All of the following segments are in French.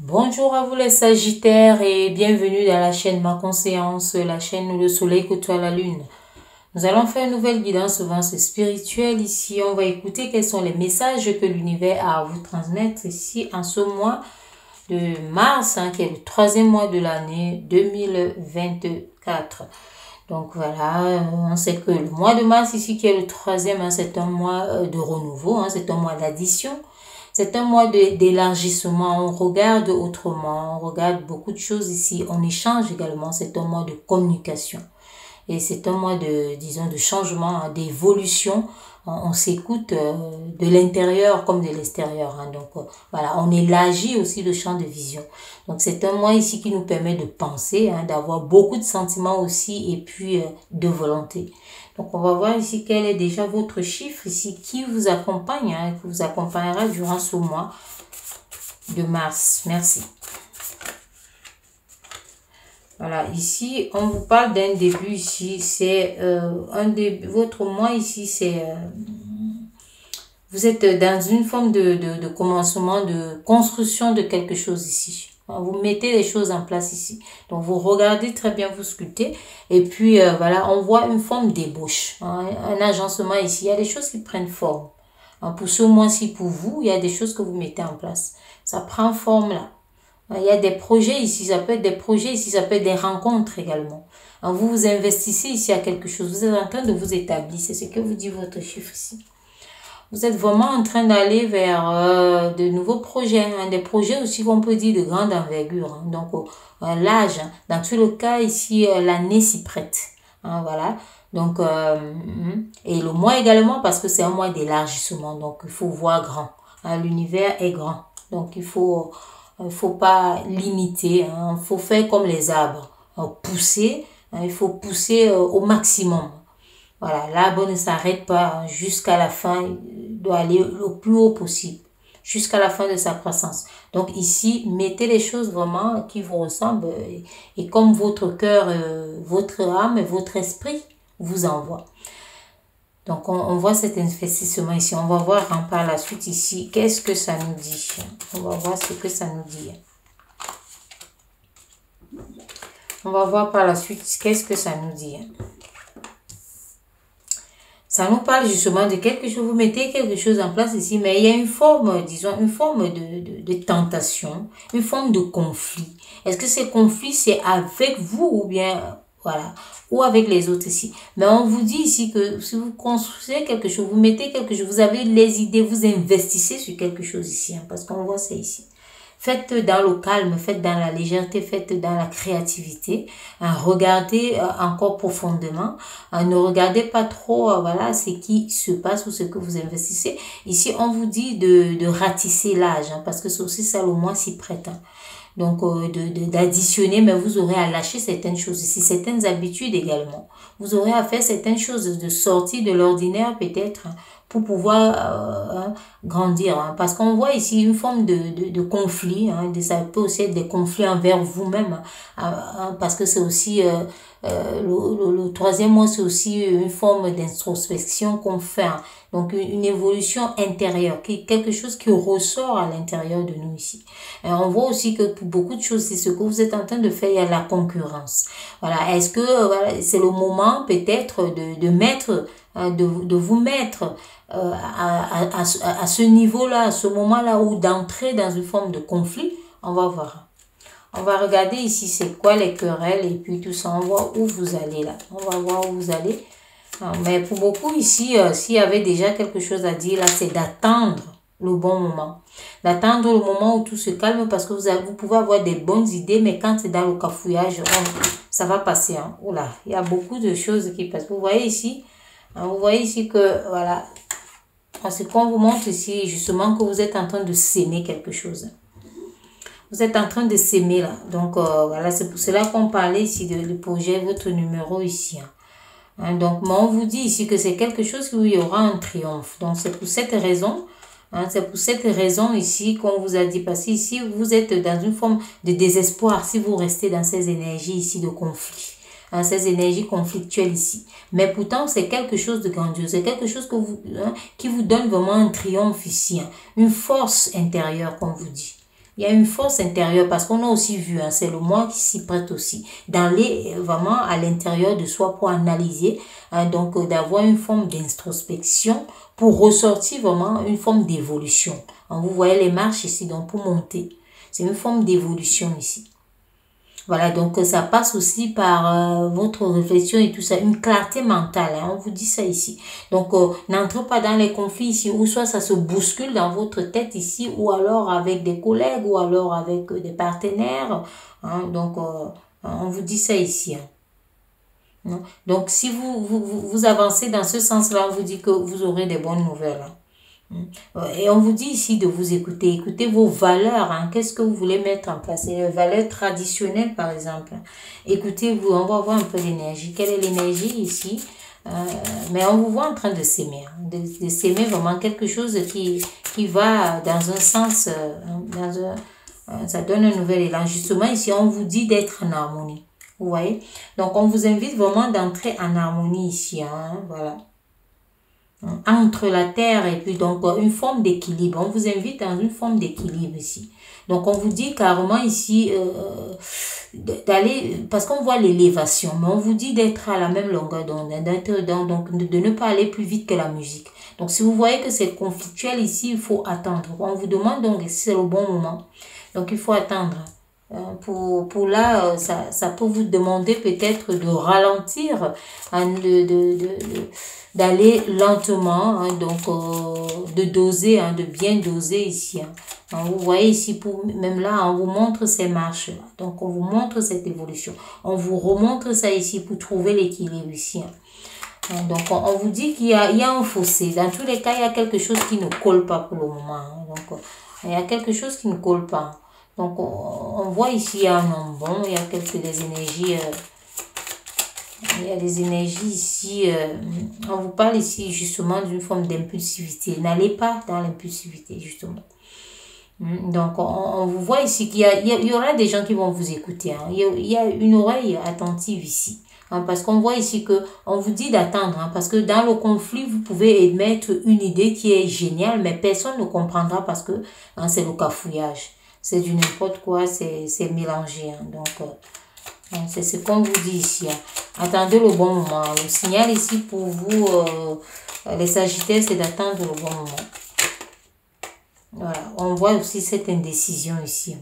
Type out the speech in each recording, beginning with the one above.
Bonjour à vous les Sagittaires et bienvenue dans la chaîne Ma Conscience, la chaîne où le soleil côtoie la lune. Nous allons faire une nouvelle guidance avance spirituelle. Ici, on va écouter quels sont les messages que l'univers a à vous transmettre ici en ce mois de mars, qui est le troisième mois de l'année 2024. Donc voilà, on sait que le mois de mars ici qui est le troisième, c'est un mois de renouveau, c'est un mois d'addition. C'est un mois d'élargissement, on regarde autrement, on regarde beaucoup de choses ici, on échange également, c'est un mois de communication. Et c'est un mois de, disons, de changement, d'évolution. On s'écoute de l'intérieur comme de l'extérieur. Donc voilà, on élargit aussi le champ de vision. Donc c'est un mois ici qui nous permet de penser, d'avoir beaucoup de sentiments aussi et puis de volonté. Donc on va voir ici quel est déjà votre chiffre ici qui vous accompagne, qui vous accompagnera durant ce mois de mars. Merci. Voilà, ici, on vous parle d'un début ici, c'est un début, votre mois ici, c'est, vous êtes dans une forme de commencement, de construction de quelque chose ici. Vous mettez les choses en place ici. Donc, vous regardez très bien, vous sculptez. Et puis, voilà, on voit une forme d'ébauche, un agencement ici. Il y a des choses qui prennent forme. Pour ce mois-ci, pour vous, il y a des choses que vous mettez en place. Ça prend forme là. Il y a des projets ici, ça peut être des projets ici, ça peut être des rencontres également. Vous vous investissez ici à quelque chose, vous êtes en train de vous établir, c'est ce que vous dit votre chiffre ici. Vous êtes vraiment en train d'aller vers de nouveaux projets, des projets aussi qu'on peut dire de grande envergure. Donc l'âge, dans tout le cas ici, l'année s'y prête. Voilà. Donc, et le mois également parce que c'est un mois d'élargissement, donc il faut voir grand. L'univers est grand, donc il faut pas limiter, il faut faire comme les arbres, pousser, il faut pousser au maximum. Voilà, l'arbre ne s'arrête pas jusqu'à la fin, il doit aller le plus haut possible, jusqu'à la fin de sa croissance. Donc ici, mettez les choses vraiment qui vous ressemblent et comme votre cœur, votre âme et votre esprit vous envoient. Donc, on voit cet investissement ici. On va voir par la suite ici. Qu'est-ce que ça nous dit? On va voir ce que ça nous dit. On va voir par la suite qu'est-ce que ça nous dit. Ça nous parle justement de quelque chose. Vous mettez quelque chose en place ici, mais il y a une forme, disons, une forme de tentation, une forme de conflit. Est-ce que ces conflits, c'est avec vous ou bien... Voilà, ou avec les autres ici. Mais on vous dit ici que si vous construisez quelque chose, vous mettez quelque chose, vous avez les idées, vous investissez sur quelque chose ici, parce qu'on voit ça ici. Faites dans le calme, faites dans la légèreté, faites dans la créativité. Regardez encore profondément. Ne regardez pas trop voilà, ce qui se passe ou ce que vous investissez. Ici, on vous dit de ratisser l'âge, parce que c'est aussi ça le mois s'y prête. Donc, d'additionner, mais vous aurez à lâcher certaines choses ici, certaines habitudes également. Vous aurez à faire certaines choses de sortie de l'ordinaire peut-être pour pouvoir grandir. Parce qu'on voit ici une forme de conflit. Ça peut aussi être des conflits envers vous-même. Parce que c'est aussi... le troisième mois, c'est aussi une forme d'introspection qu'on fait. Donc, une évolution intérieure, quelque chose qui ressort à l'intérieur de nous ici. On voit aussi que pour beaucoup de choses, c'est ce que vous êtes en train de faire, il y a la concurrence. Voilà. Est-ce que voilà, c'est le moment peut-être de mettre, de vous mettre à ce niveau-là, à ce moment-là, ou d'entrer dans une forme de conflit? On va voir. On va regarder ici c'est quoi les querelles et puis tout ça. On voit où vous allez là. On va voir où vous allez. Mais pour beaucoup ici, s'il y avait déjà quelque chose à dire là, c'est d'attendre le bon moment. D'attendre le moment où tout se calme parce que vous pouvez avoir des bonnes idées, mais quand c'est dans le cafouillage, ça va passer. Oula, il y a beaucoup de choses qui passent. Vous voyez ici que voilà, c'est qu'on vous montre ici justement que vous êtes en train de s'aimer quelque chose. Vous êtes en train de s'aimer là. Donc, voilà, c'est pour cela qu'on parlait ici de projet, votre numéro ici. Donc, mais on vous dit ici que c'est quelque chose où il y aura un triomphe. Donc, c'est pour cette raison, c'est pour cette raison ici qu'on vous a dit. Parce qu'ici, vous êtes dans une forme de désespoir si vous restez dans ces énergies ici de conflit. Ces énergies conflictuelles ici. Mais pourtant, c'est quelque chose de grandiose. C'est quelque chose que qui vous donne vraiment un triomphe ici. Une force intérieure, comme vous dit. Il y a une force intérieure parce qu'on a aussi vu, hein, c'est le moi qui s'y prête aussi, d'aller vraiment à l'intérieur de soi pour analyser, hein, donc d'avoir une forme d'introspection pour ressortir vraiment une forme d'évolution. Hein, vous voyez les marches ici, donc pour monter. C'est une forme d'évolution ici. Voilà, donc ça passe aussi par votre réflexion et tout ça, une clarté mentale, hein, on vous dit ça ici. Donc, n'entrez pas dans les conflits ici, ou soit ça se bouscule dans votre tête ici, ou alors avec des collègues, ou alors avec des partenaires. Hein, donc, on vous dit ça ici. Hein. Non? Donc, si vous avancez dans ce sens-là, on vous dit que vous aurez des bonnes nouvelles. Hein. Et on vous dit ici de vous écouter. Écoutez vos valeurs. Hein. Qu'est-ce que vous voulez mettre en place? Les valeurs traditionnelles, par exemple. Écoutez-vous. On va voir un peu l'énergie. Quelle est l'énergie ici? Mais on vous voit en train de s'aimer. Hein. De s'aimer vraiment quelque chose qui va dans un sens. Ça donne un nouvel élan. Justement, ici, on vous dit d'être en harmonie. Vous voyez? Donc, on vous invite vraiment d'entrer en harmonie ici. Hein. Voilà. Entre la terre et puis donc une forme d'équilibre. On vous invite dans une forme d'équilibre ici. Donc on vous dit carrément ici d'aller, parce qu'on voit l'élévation, mais on vous dit d'être à la même longueur d'onde, donc de ne pas aller plus vite que la musique. Donc si vous voyez que c'est conflictuel ici, il faut attendre. On vous demande donc si c'est le bon moment. Donc il faut attendre. Pour là, ça peut vous demander peut-être de ralentir, hein, d'aller lentement, hein, donc de doser, hein, de bien doser ici. Hein. Hein, vous voyez ici, même là, on vous montre ces marches. Donc, on vous montre cette évolution. On vous remontre ça ici pour trouver l'équilibre ici. Hein. Donc, on vous dit qu'il y a un fossé. Dans tous les cas, il y a quelque chose qui ne colle pas pour le moment. Hein. Donc, il y a quelque chose qui ne colle pas. Donc, on voit ici, il y a un homme bon, il y a des énergies. Il y a des énergies ici. On vous parle ici justement d'une forme d'impulsivité. N'allez pas dans l'impulsivité, justement. Donc, on vous voit ici qu'il y aura des gens qui vont vous écouter. Hein. Il y a une oreille attentive ici. Hein, parce qu'on voit ici que on vous dit d'attendre. Hein, parce que dans le conflit, vous pouvez émettre une idée qui est géniale, mais personne ne comprendra parce que hein, c'est le cafouillage. C'est du n'importe quoi, c'est mélangé. Hein, donc, c'est ce qu'on vous dit ici. Hein. Attendez le bon moment. Le signal ici pour vous, les Sagittaires, c'est d'attendre le bon moment. Voilà. On voit aussi cette indécision ici.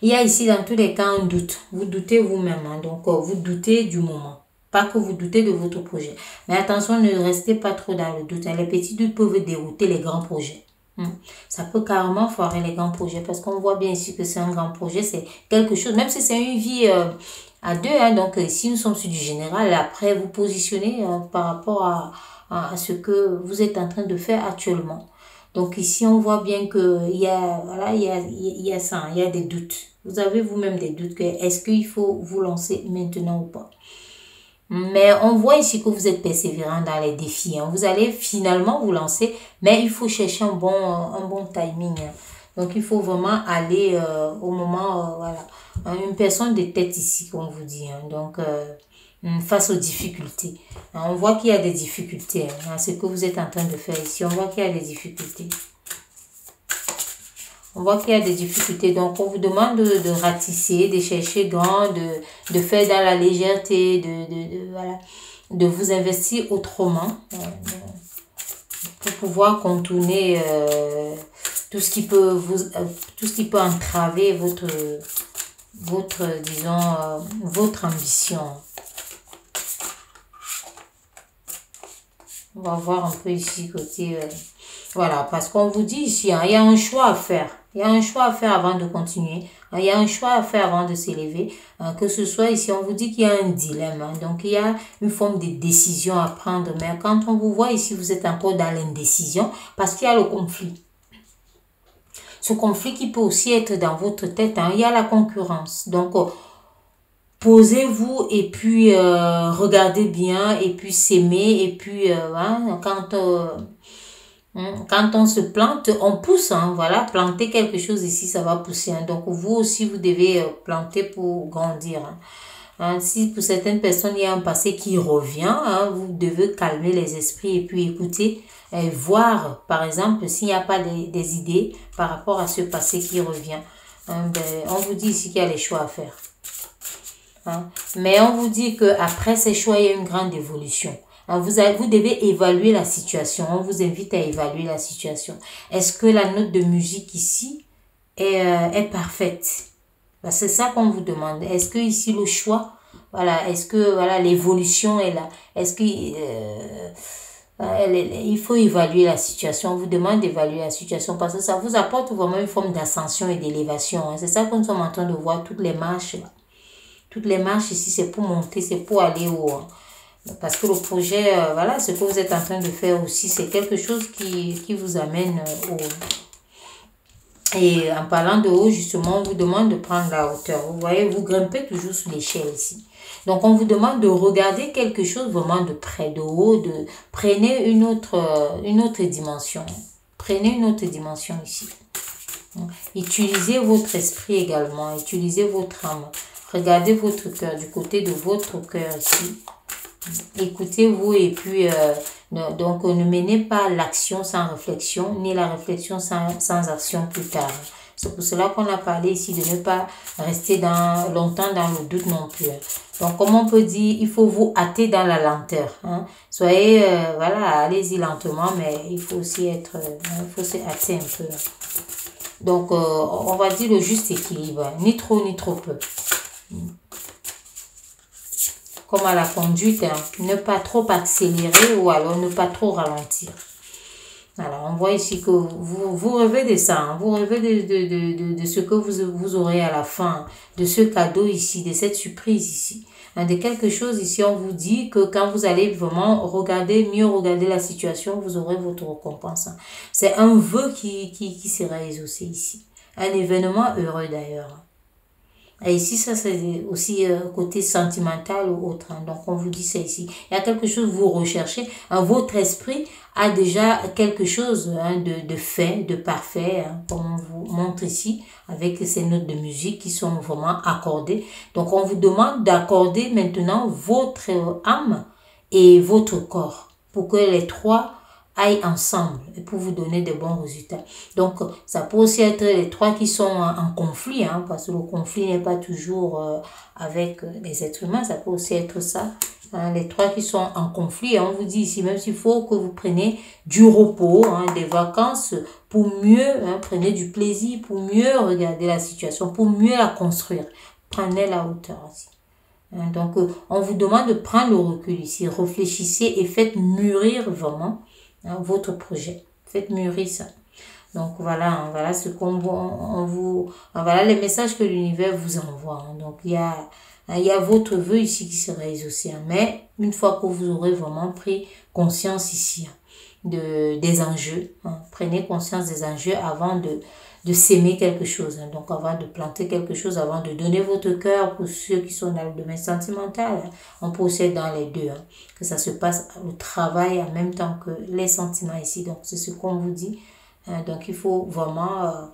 Il y a ici dans tous les cas un doute. Vous doutez vous-même. Hein. Donc, vous doutez du moment. Pas que vous doutez de votre projet. Mais attention, ne restez pas trop dans le doute. Hein. Les petits doutes peuvent dérouter les grands projets. Ça peut carrément foirer les grands projets parce qu'on voit bien ici que c'est un grand projet, c'est quelque chose, même si c'est une vie à deux, hein, donc si nous sommes sur du général, après vous positionnez par rapport à ce que vous êtes en train de faire actuellement. Donc ici on voit bien que il y a ça, il y a des doutes. Vous avez vous-même des doutes que est-ce qu'il faut vous lancer maintenant ou pas. Mais on voit ici que vous êtes persévérant dans les défis. Hein. Vous allez finalement vous lancer, mais il faut chercher un bon timing. Hein. Donc, il faut vraiment aller au moment, voilà. Une personne de tête ici, comme on vous dit. Hein. Donc, face aux difficultés. Hein. On voit qu'il y a des difficultés. Hein. Ce que vous êtes en train de faire ici, on voit qu'il y a des difficultés. On voit qu'il y a des difficultés. Donc, on vous demande de ratisser, de chercher grand, de faire dans la légèreté, voilà, de vous investir autrement pour pouvoir contourner tout ce qui peut entraver votre ambition. On va voir un peu ici côté... voilà, parce qu'on vous dit ici, hein, il y a un choix à faire. Il y a un choix à faire avant de continuer. Hein, il y a un choix à faire avant de s'élever. Hein, que ce soit ici, on vous dit qu'il y a un dilemme. Hein, donc, il y a une forme de décision à prendre. Mais quand on vous voit ici, vous êtes encore dans l'indécision parce qu'il y a le conflit. Ce conflit qui peut aussi être dans votre tête. Hein, il y a la concurrence. Donc, posez-vous et puis regardez bien et puis s'aimer. Et puis, hein, quand on se plante, on pousse, hein, voilà, planter quelque chose ici, ça va pousser. Hein. Donc, vous aussi, vous devez planter pour grandir. Hein. Hein. Si pour certaines personnes, il y a un passé qui revient, hein, vous devez calmer les esprits et puis écouter, voir, par exemple, s'il n'y a pas des idées par rapport à ce passé qui revient. Hein, on vous dit ici qu'il y a les choix à faire. Hein. Mais on vous dit qu'après ces choix, il y a une grande évolution. Hein, vous devez évaluer la situation. On vous invite à évaluer la situation. Est-ce que la note de musique ici est parfaite? C'est ça qu'on vous demande. Est-ce que ici le choix, voilà, est-ce que voilà l'évolution est là? Est-ce que il faut évaluer la situation. On vous demande d'évaluer la situation parce que ça vous apporte vraiment une forme d'ascension et d'élévation. Hein. C'est ça que nous sommes en train de voir, toutes les marches. Toutes les marches ici, c'est pour monter, c'est pour aller haut. Hein. Parce que le projet, voilà, ce que vous êtes en train de faire aussi, c'est quelque chose qui vous amène haut. Et en parlant de haut, justement, on vous demande de prendre la hauteur. Vous voyez, vous grimpez toujours sur l'échelle ici. Donc, on vous demande de regarder quelque chose vraiment de près, de haut. Prenez une autre dimension. Prenez une autre dimension ici. Utilisez votre esprit également. Utilisez votre âme. Regardez votre cœur, du côté de votre cœur ici. Écoutez-vous et puis, donc, ne menez pas l'action sans réflexion, ni la réflexion sans action plus tard. C'est pour cela qu'on a parlé ici de ne pas rester longtemps dans le doute non plus. Donc, comme on peut dire, il faut vous hâter dans la lenteur. Hein. Soyez, voilà, allez-y lentement, mais il faut aussi il faut se hâter un peu. Donc, on va dire le juste équilibre, ni trop ni trop peu. Comme à la conduite, hein, ne pas trop accélérer ou alors ne pas trop ralentir. Alors, on voit ici que vous rêvez de ça, hein, vous rêvez de ce que vous aurez à la fin, de ce cadeau ici, de cette surprise ici. Hein, de quelque chose ici, on vous dit que quand vous allez vraiment mieux regarder la situation, vous aurez votre récompense. Hein. C'est un vœu qui sera exaucé ici. Un événement heureux d'ailleurs. Et ici, ça c'est aussi côté sentimental ou autre. Hein. Donc, on vous dit ça ici. Il y a quelque chose que vous recherchez. Hein. Votre esprit a déjà quelque chose hein, de fait, de parfait, hein, comme on vous montre ici, avec ces notes de musique qui sont vraiment accordées. Donc, on vous demande d'accorder maintenant votre âme et votre corps pour que les trois aillent ensemble et pour vous donner de bons résultats. Donc, ça peut aussi être les trois qui sont en conflit, hein, parce que le conflit n'est pas toujours avec les êtres humains, ça peut aussi être ça. Hein, les trois qui sont en conflit, on vous dit ici, même s'il faut que vous preniez du repos, hein, des vacances, pour mieux, hein, prenez du plaisir, pour mieux regarder la situation, pour mieux la construire. Prenez la hauteur aussi. Hein, donc, on vous demande de prendre le recul ici, réfléchissez et faites mûrir vraiment votre projet. Faites mûrir ça. Donc voilà, voilà ce qu'on voilà les messages que l'univers vous envoie. Hein. Donc il y a votre vœu ici qui sera exaucé. Hein. Mais une fois que vous aurez vraiment pris conscience ici des enjeux, hein. Prenez conscience des enjeux avant de s'aimer quelque chose. Hein. Donc avant de planter quelque chose, avant de donner votre cœur pour ceux qui sont dans le domaine sentimental. Hein. On peut aussi être dans les deux. Hein. Que ça se passe au travail en même temps que les sentiments ici. Donc c'est ce qu'on vous dit. Hein. Donc il faut vraiment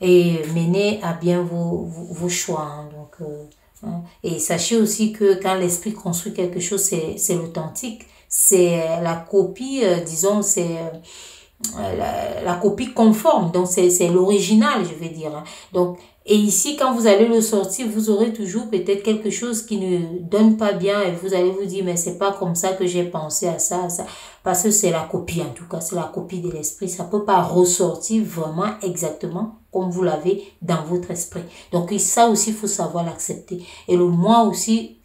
mener à bien vos choix. Hein. Donc, hein. Et sachez aussi que quand l'esprit construit quelque chose, c'est l'authentique. C'est la copie, disons, c'est... la copie conforme, donc c'est l'original, je vais dire. Hein. Donc, et ici, quand vous allez le sortir, vous aurez toujours peut-être quelque chose qui ne donne pas bien et vous allez vous dire, mais c'est pas comme ça que j'ai pensé à ça, parce que c'est la copie, en tout cas, c'est la copie de l'esprit. Ça peut pas ressortir vraiment exactement comme vous l'avez dans votre esprit. Donc, ça aussi, il faut savoir l'accepter. Et le mois aussi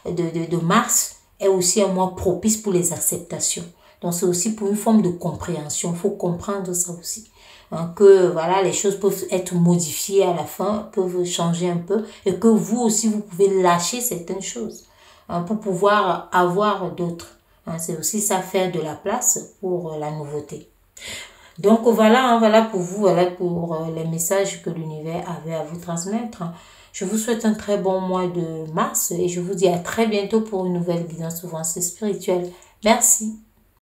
de mars est aussi un mois propice pour les acceptations. Donc, c'est aussi pour une forme de compréhension. Il faut comprendre ça aussi. Hein, que voilà, les choses peuvent être modifiées à la fin, peuvent changer un peu. Et que vous aussi, vous pouvez lâcher certaines choses hein, pour pouvoir avoir d'autres. Hein, c'est aussi ça, faire de la place pour la nouveauté. Donc, voilà, hein, voilà pour vous, voilà pour les messages que l'univers avait à vous transmettre. Je vous souhaite un très bon mois de mars et je vous dis à très bientôt pour une nouvelle guidance souvent spirituelle. Merci.